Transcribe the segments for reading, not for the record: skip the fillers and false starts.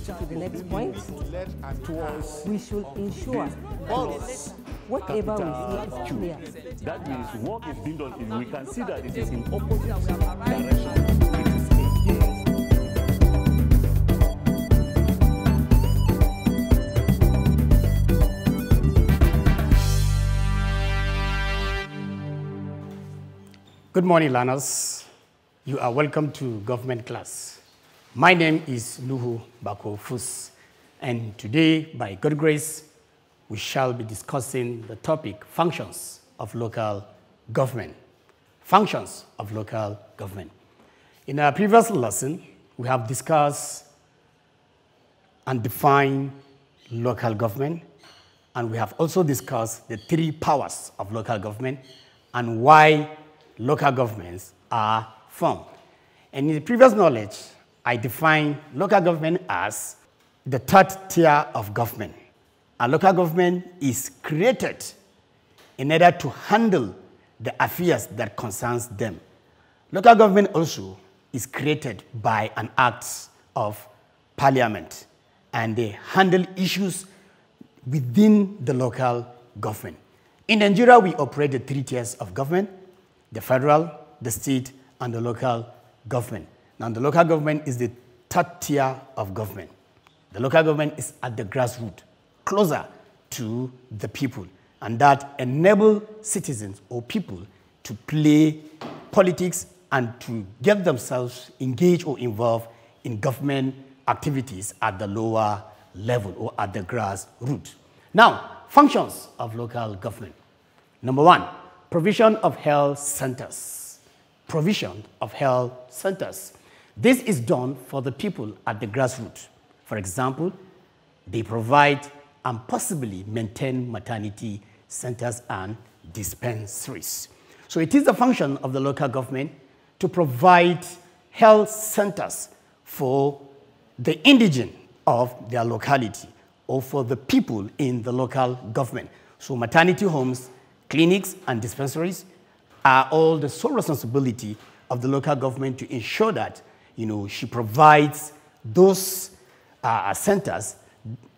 to the next point. We should ensure whatever we see is clear. That means work is being done. We can see that it is in opposite direction. Good morning, learners. You are welcome to government class. My name is Nuhu Bako Fus, and today, by God's grace, we shall be discussing the topic functions of local government. Functions of local government. In our previous lesson, we have discussed and defined local government, and we have also discussed the three powers of local government and why local governments are formed. And in the previous knowledge, I defined local government as the third tier of government. A local government is created in order to handle the affairs that concerns them. Local government also is created by an act of parliament, and they handle issues within the local government. In Nigeria, we operate the three tiers of government: the federal, the state, and the local government. Now, the local government is the third tier of government. The local government is at the grassroots, closer to the people, and that enables citizens or people to play politics and to get themselves engaged or involved in government activities at the lower level or at the grassroots. Now, functions of local government. Number one, provision of health centers. Provision of health centers. This is done for the people at the grassroots. For example, they provide and possibly maintain maternity centers and dispensaries. So it is the function of the local government to provide health centers for the indigent of their locality or for the people in the local government. So maternity homes, clinics, and dispensaries are all the sole responsibility of the local government to ensure that, she provides those centers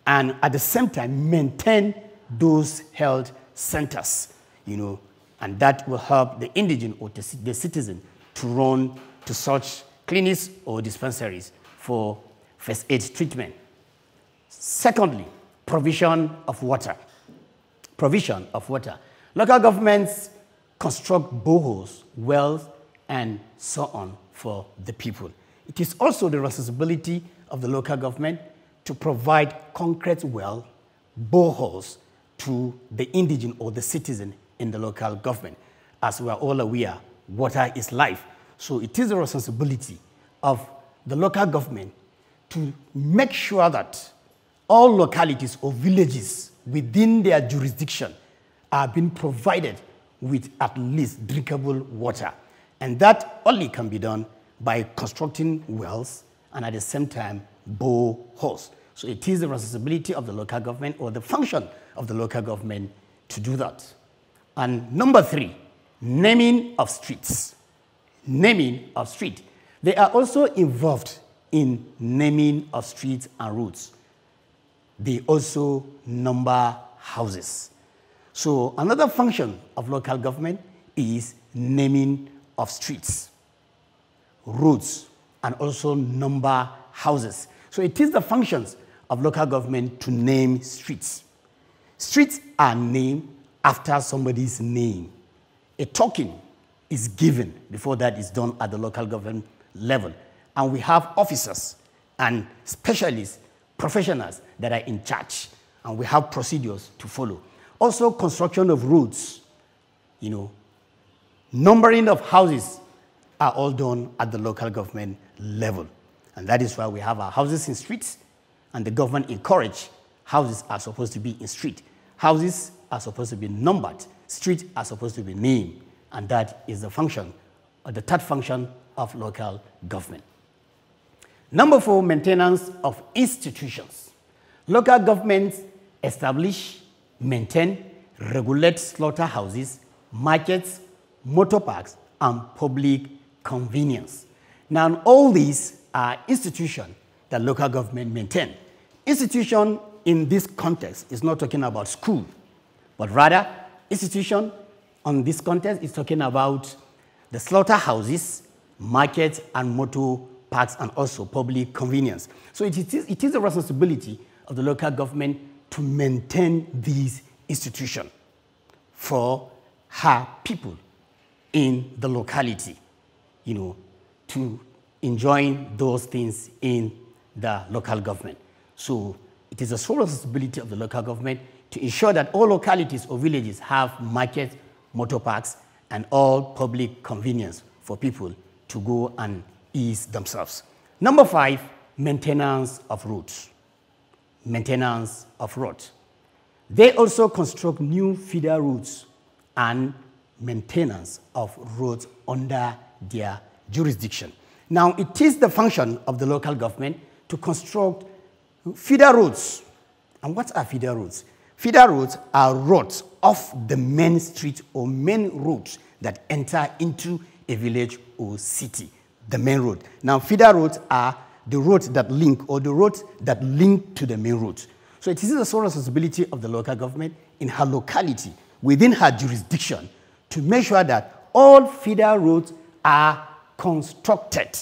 and at the same time maintain those health centers, and that will help the indigent or the citizen to run to such clinics or dispensaries for first aid treatment. Secondly, provision of water. Provision of water. Local governments construct boreholes, wells, and so on for the people. It is also the responsibility of the local government to provide concrete well, boreholes to the indigent or the citizen in the local government. As we are all aware, water is life. So it is the responsibility of the local government to make sure that all localities or villages within their jurisdiction are being provided with at least drinkable water. And that only can be done by constructing wells and at the same time boreholes. So it is the responsibility of the local government or the function of the local government to do that. And number three, naming of streets. Naming of streets. They are also involved in naming of streets and roads. They also number houses. So another function of local government is naming of streets, roads, and also number houses. So it is the functions of local government to name streets. Streets are named after somebody's name. A token is given before that is done at the local government level. And we have officers and specialists, professionals that are in charge, and we have procedures to follow. Also, construction of roads, numbering of houses are all done at the local government level. And that is why we have our houses in streets, and the government encourage houses are supposed to be in street. Houses are supposed to be numbered. Streets are supposed to be named. And that is the function, or the third function of local government. Number four, maintenance of institutions. Local governments establish, maintain, regulate slaughterhouses, markets, motor parks, and public convenience. Now, all these are institutions that local government maintain. Institution in this context is not talking about school, but rather institution on this context is talking about the slaughterhouses, markets, and motor parks, and also public convenience. So it is the responsibility of the local government to maintain these institutions for her people in the locality, to enjoy those things in the local government. So it is the sole responsibility of the local government to ensure that all localities or villages have markets, motor parks, and all public convenience for people to go and ease themselves. Number 5, maintenance of roads. Maintenance of roads. They also construct new feeder roads and maintenance of roads under their jurisdiction. Now, it is the function of the local government to construct feeder roads. And what are feeder roads? Feeder roads are roads off the main street or main roads that enter into a village or city, the main road. Now, feeder roads are the roads that link to the main roads. So it is the sole responsibility of the local government in her locality, within her jurisdiction, to make sure that all feeder roads are constructed.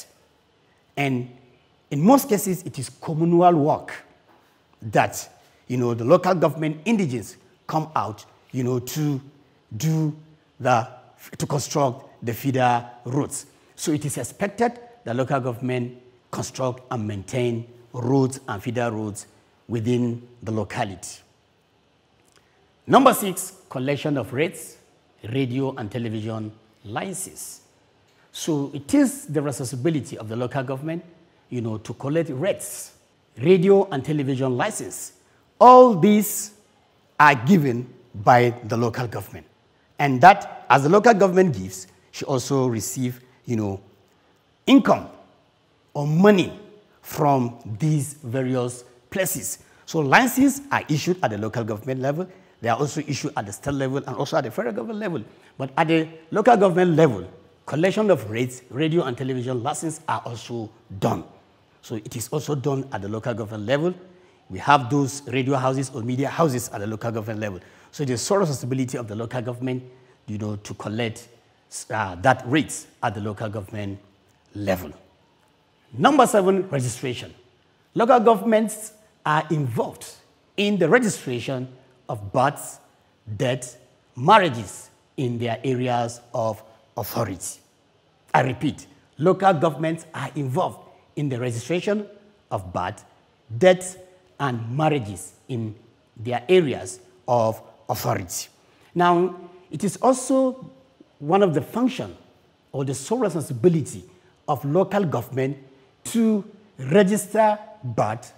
And in most cases, it is communal work that, the local government indigenes come out, to construct the feeder roads. So it is expected that local government construct and maintain roads and feeder roads within the locality. Number 6, collection of rates, radio and television licenses. So it is the responsibility of the local government, to collect rates, radio and television license. All these are given by the local government. And that, as the local government gives, she also receive, income or money from these various places. So licenses are issued at the local government level. They are also issued at the state level and also at the federal government level. But at the local government level, collection of rates, radio and television licenses are also done. So it is also done at the local government level. We have those radio houses or media houses at the local government level. So it is sole responsibility of the local government, to collect that rates at the local government level. Number 7, registration. Local governments are involved in the registration of births, deaths, marriages in their areas of authority. I repeat, local governments are involved in the registration of birth, deaths, and marriages in their areas of authority. Now, it is also one of the functions or the sole responsibility of local government to register birth,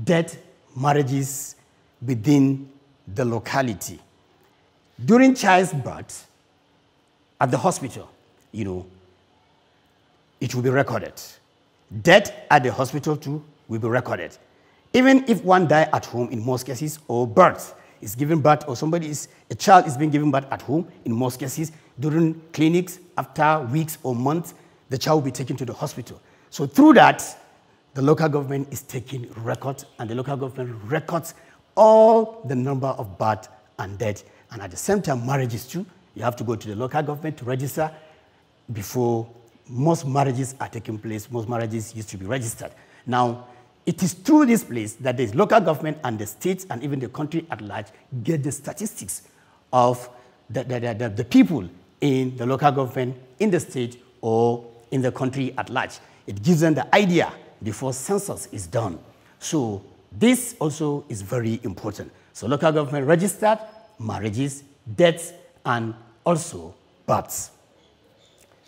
death, marriages within the locality. During childbirth at the hospital, it will be recorded. Death at the hospital too will be recorded. Even if one dies at home in most cases, or birth is given birth, or a child is being given birth at home, in most cases, during clinics, after weeks or months, the child will be taken to the hospital. So through that, the local government is taking records, and the local government records all the number of birth and death. And at the same time, marriages too. You have to go to the local government to register before most marriages are taking place. Most marriages used to be registered. Now, it is through this place that the local government and the states and even the country at large get the statistics of the people in the local government, in the state, or in the country at large. It gives them the idea before census is done. So this also is very important. So local government registered marriages, deaths, and also births.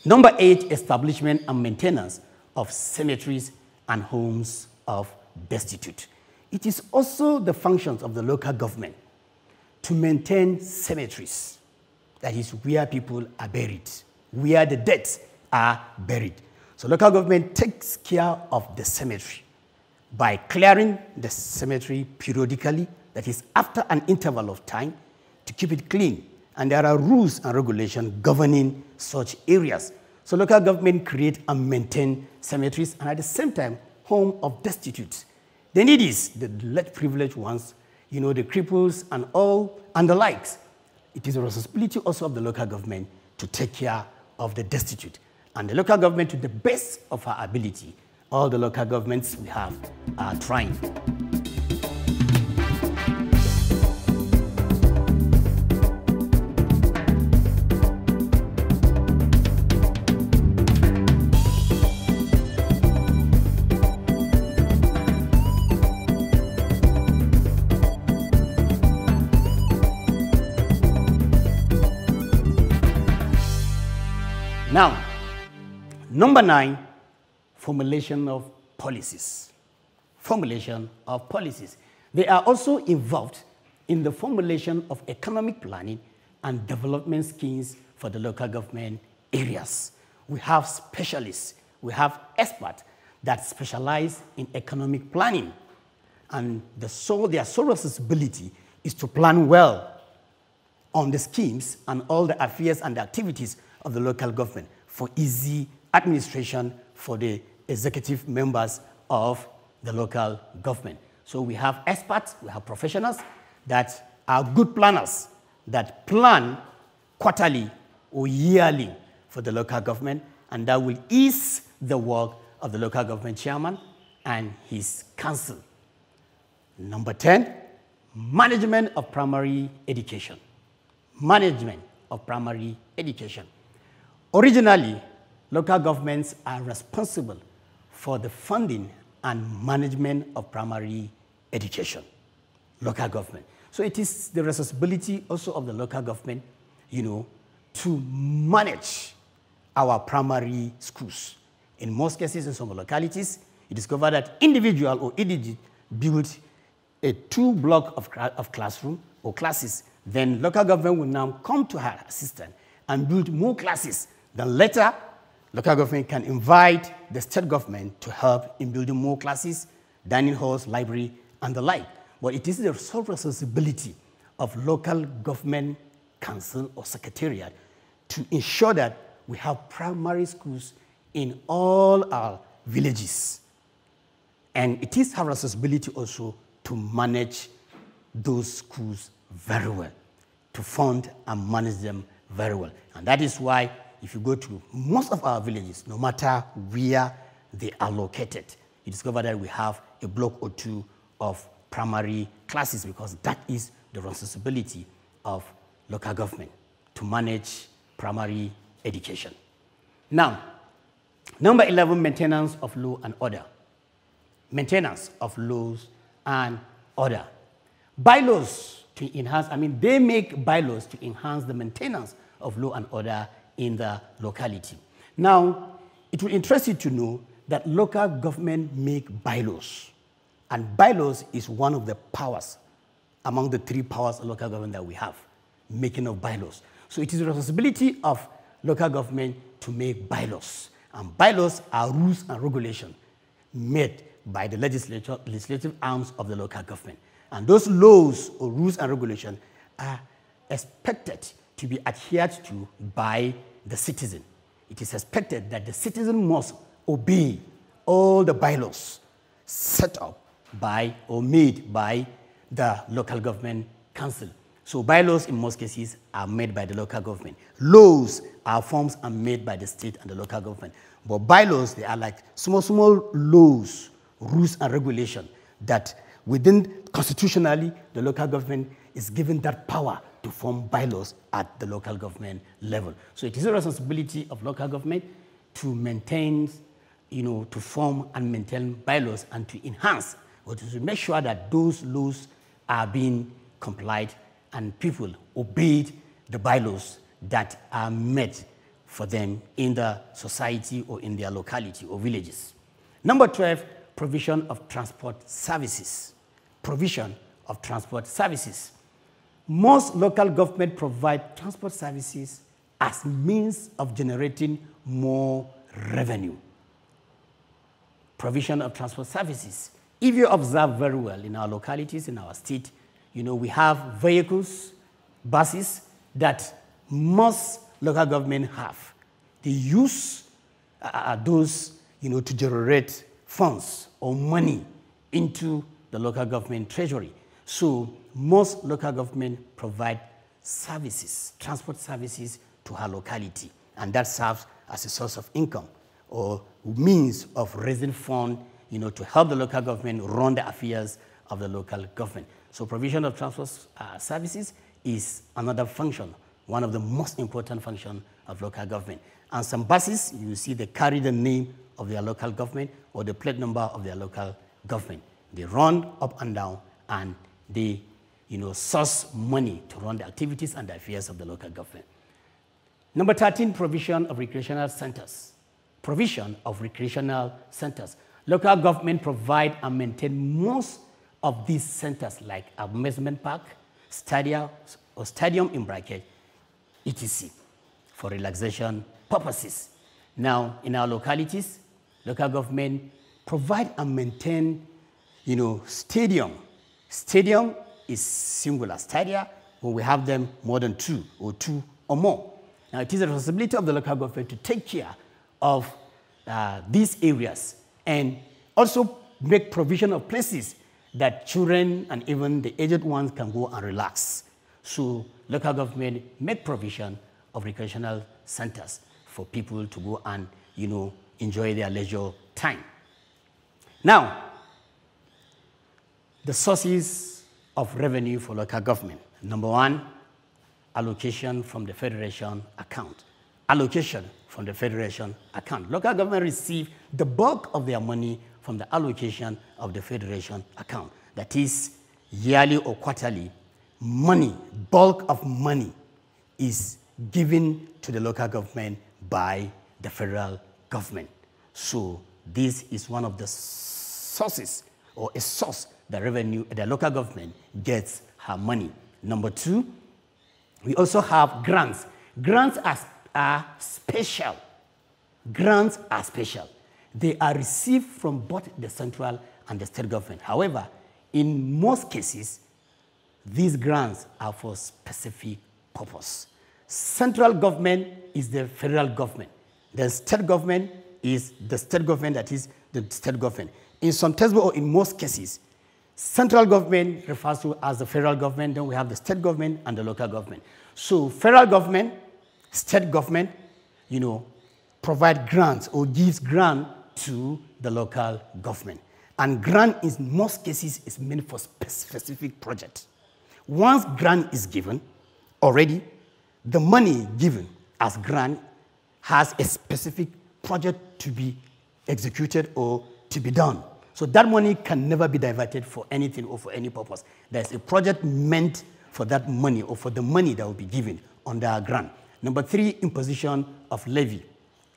Number 8, establishment and maintenance of cemeteries and homes of destitute. It is also the functions of the local government to maintain cemeteries, that is where people are buried, where the dead are buried. So local government takes care of the cemetery by clearing the cemetery periodically, that is after an interval of time, to keep it clean. And there are rules and regulations governing such areas. So local government create and maintain cemeteries, and at the same time, home of destitute, the needy, the less privileged ones, the cripples and all and the likes. It is a responsibility also of the local government to take care of the destitute. And the local government, to the best of our ability, all the local governments we have are trying. Now, number 9, formulation of policies. Formulation of policies. They are also involved in the formulation of economic planning and development schemes for the local government areas. We have specialists, we have experts that specialize in economic planning, and their sole responsibility is to plan well on the schemes and all the affairs and the activities of the local government for easy administration for the executive members of the local government. So we have experts, we have professionals that are good planners, that plan quarterly or yearly for the local government, and that will ease the work of the local government chairman and his council. Number 10, management of primary education. Management of primary education. Originally, local governments are responsible for the funding and management of primary education. Local government. So it is the responsibility also of the local government, to manage our primary schools. In most cases, in some localities, it is discovered that individual or indigent build a 2 block of classroom or classes. Then local government will now come to her assistance and build more classes. Then later, local government can invite the state government to help in building more classes, dining halls, library, and the like. But it is the sole responsibility of local government council or secretariat to ensure that we have primary schools in all our villages. And it is our responsibility also to manage those schools very well, to fund and manage them very well. And that is why if you go to most of our villages, no matter where they are located, you discover that we have a block or 2 of primary classes, because that is the responsibility of local government, to manage primary education. Now, number 11, maintenance of law and order. Maintenance of laws and order. Bylaws to enhance, they make bylaws to enhance the maintenance of law and order in the locality. Now, it will interest you to know that local government make bylaws. And bylaws is one of the powers among the 3 powers of local government that we have, making of bylaws. So it is the responsibility of local government to make bylaws. And bylaws are rules and regulations made by the legislative arms of the local government. And those laws or rules and regulations are expected to be adhered to by the citizen. It is expected that the citizen must obey all the bylaws set up by or made by the local government council. So bylaws in most cases are made by the local government. Laws are formed and made by the state and the local government. But bylaws, they are like small laws, rules and regulations that within constitutionally the local government is given that power to form bylaws at the local government level. So it is a responsibility of local government to maintain, to form and maintain bylaws and to enhance, or to make sure that those laws are being complied and people obeyed the bylaws that are made for them in the society or in their locality or villages. Number 12, provision of transport services. Provision of transport services. Most local government provide transport services as means of generating more revenue. Provision of transport services. If you observe very well in our localities, in our state, we have vehicles, buses that most local government have. They use those, to generate funds or money into the local government treasury. So most local government provide services, transport services to her locality, and that serves as a source of income or means of raising funds, to help the local government run the affairs of the local government. So provision of transport services is another function, one of the most important functions of local government. And some buses, you see they carry the name of their local government or the plate number of their local government. They run up and down, and they source money to run the activities and the affairs of the local government. Number 13, provision of recreational centers. Provision of recreational centers. Local government provide and maintain most of these centers like amusement park, stadium in bracket, etc. for relaxation purposes. Now, in our localities, local government provide and maintain, stadium. Stadium is singular. Stadia, when we have them more than two or more. Now, it is the responsibility of the local government to take care of these areas and also make provision of places that children and even the aged ones can go and relax. So local government make provision of recreational centers for people to go and, enjoy their leisure time. Now, the sources of revenue for local government. Number one, allocation from the federation account. Allocation from the federation account. Local government receive the bulk of their money from the allocation of the federation account. That is yearly or quarterly money, bulk of money is given to the local government by the federal government. So this is one of the sources or a source the local government gets her money. Number two, we also have grants. Grants are special. Grants are special. They are received from both the central and the state government. However, in most cases, these grants are for specific purpose. Central government is the federal government. The state government is the state government that is the state government. In some textbooks or in most cases, central government refers to as the federal government, then we have the state government and the local government. So federal government, state government, provide grants or gives grant to the local government. And grant in most cases is meant for specific projects. Once grant is given, already the money given as grant has a specific project to be executed or to be done. So that money can never be diverted for anything or for any purpose. There's a project meant for that money or for the money that will be given under a grant. Number three, imposition of levy.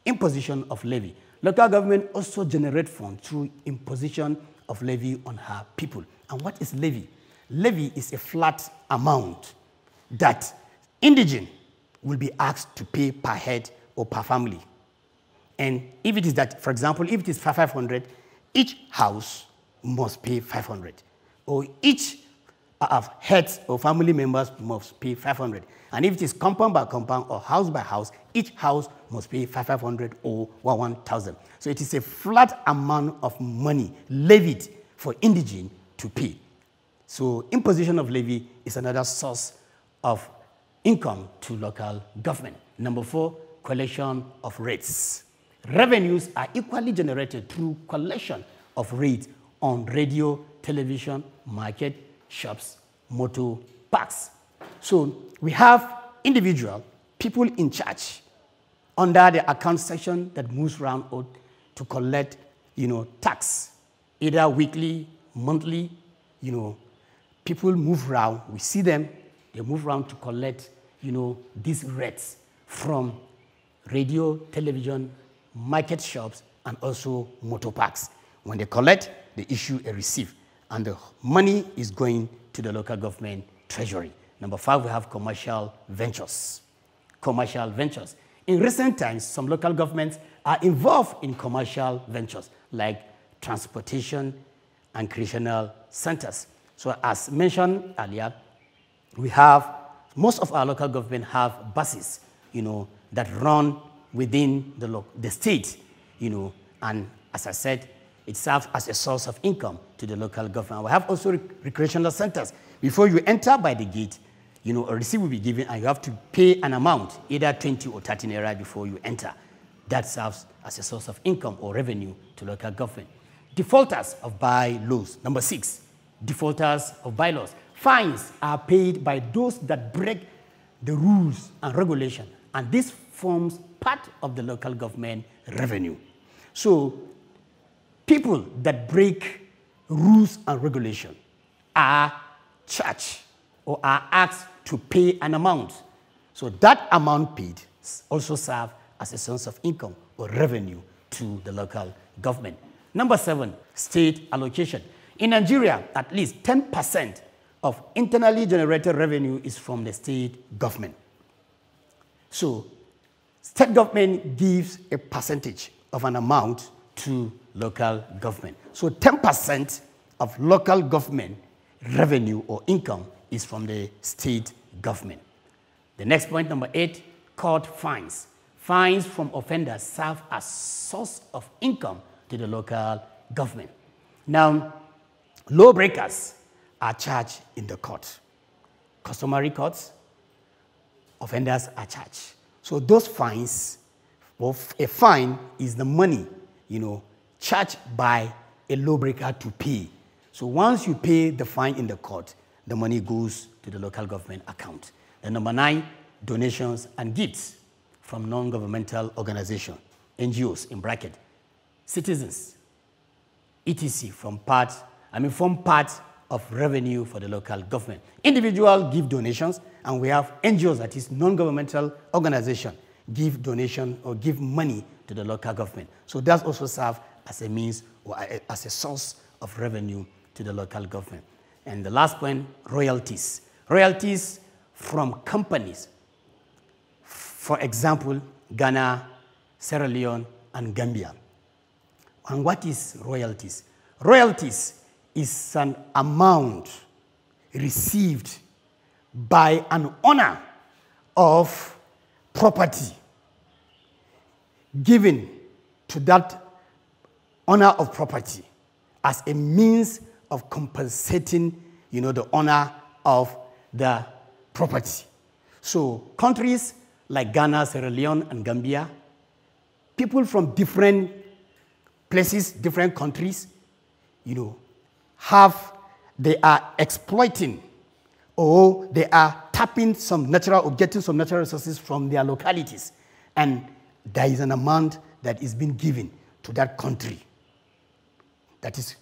Imposition of levy. Local government also generate funds through imposition of levy on her people. And what is levy? Levy is a flat amount that indigent will be asked to pay per head or per family. And if it is that, for example, if it is 500, each house must pay 500. Or each of heads or family members must pay 500. And if it is compound by compound or house by house, each house must pay 500 or 1,000. So it is a flat amount of money levied for indigent to pay. So imposition of levy is another source of income to local government. Number four, collection of rates. Revenues are equally generated through collection of rates on radio, television, market, shops, motor parks. So we have individual people in charge under the account section that moves around to collect, tax, either weekly, monthly, people move around. We see them, they move around to collect, these rates from radio, television, market shops, and also motor parks. When they collect, they issue a receipt, and the money is going to the local government treasury. Number five, we have commercial ventures. Commercial ventures. In recent times, some local governments are involved in commercial ventures like transportation and recreational centers. So as mentioned earlier, we have, most of our local government have buses, that run within the state, and as I said, it serves as a source of income to the local government. We have also recreational centers. Before you enter by the gate, a receipt will be given and you have to pay an amount, either 20 or 30 naira before you enter. That serves as a source of income or revenue to local government. Defaulters of bylaws. Number 6, defaulters of bylaws. Fines are paid by those that break the rules and regulation, and this forms part of the local government revenue. So people that break rules and regulation are charged or are asked to pay an amount. So that amount paid also serves as a source of income or revenue to the local government. Number 7, state allocation. In Nigeria, at least 10% of internally generated revenue is from the state government. So state government gives a percentage of an amount to local government. So 10% of local government revenue or income is from the state government. The next point, number 8, court fines. Fines from offenders serve as source of income to the local government. Now, lawbreakers are charged in the court. Customary courts, offenders are charged. So those fines, a fine is the money, charged by a lawbreaker to pay. So once you pay the fine in the court, the money goes to the local government account. And number 9, donations and gifts from non-governmental organizations, NGOs in bracket, citizens, etc. form part of revenue for the local government. Individuals give donations, and we have NGOs, that is non-governmental organization, give donation or give money to the local government. So that also serves as a means or as a source of revenue to the local government. And the last point, royalties. Royalties from companies. For example, Ghana, Sierra Leone, and Gambia. And what is royalties? Royalties is an amount received by an owner of property given to that owner of property as a means of compensating, the owner of the property. So countries like Ghana, Sierra Leone, and Gambia, people from different places, different countries, they are exploiting or they are tapping some natural or getting some natural resources from their localities. And there is an amount that is being given to that country. That is,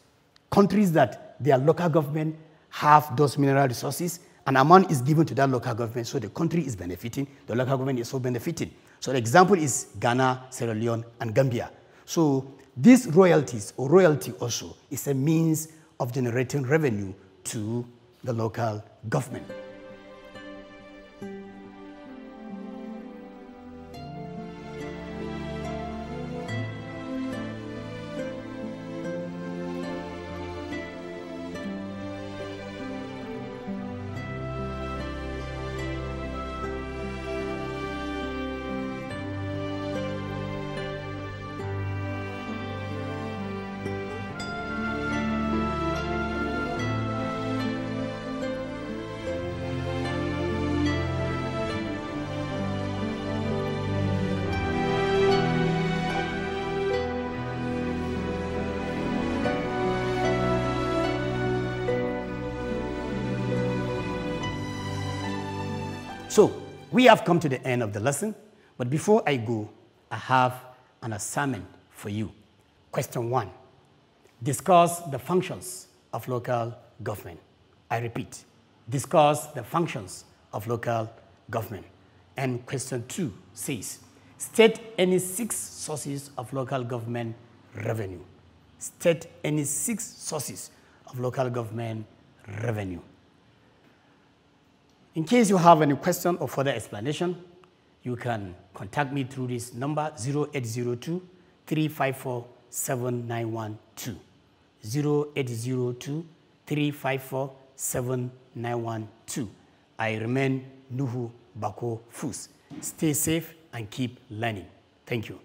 countries that their local government have those mineral resources, an amount is given to that local government, so the country is benefiting, the local government is also benefiting. So the example is Ghana, Sierra Leone, and Gambia. So these royalties or royalty also is a means of generating revenue to the local government. So we have come to the end of the lesson, but before I go, I have an assignment for you. Question 1, discuss the functions of local government. I repeat, discuss the functions of local government. And question 2 says, state any 6 sources of local government revenue. State any 6 sources of local government revenue. In case you have any question or further explanation, you can contact me through this number, 0802-354-7912. 0802-354-7912. I remain Nuhu Bako Fus. Stay safe and keep learning. Thank you.